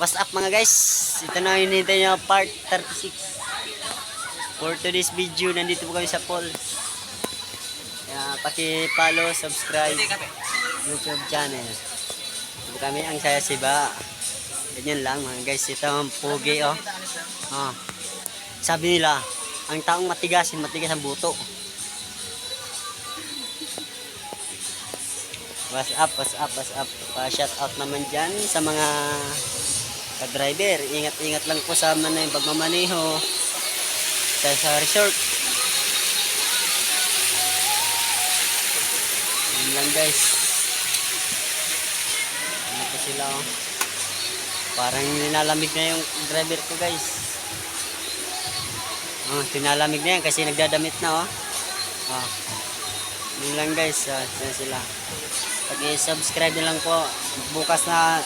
What's up mga guys? Ito na yung hinihintay nyo, part 36. For today's video, nandito po kami sa pool. Paki-follow, subscribe YouTube channel. Ito kami ang Saya Siba. Ganyan lang mga guys. Ito ang pugi oh. Sabi nila, ang taong matigas ang buto. What's up? Pa-shout out naman dyan sa mga ka-driver. Ingat-ingat lang po sa pagmamaneho sa resort. Yun lang guys. Ano po sila oh. Parang nilalamig na yung driver ko guys. Tinalamig na yan kasi nagdadamit na oh. Yun lang guys. Yan sila. Pag-subscribe nyo lang po. Bukas na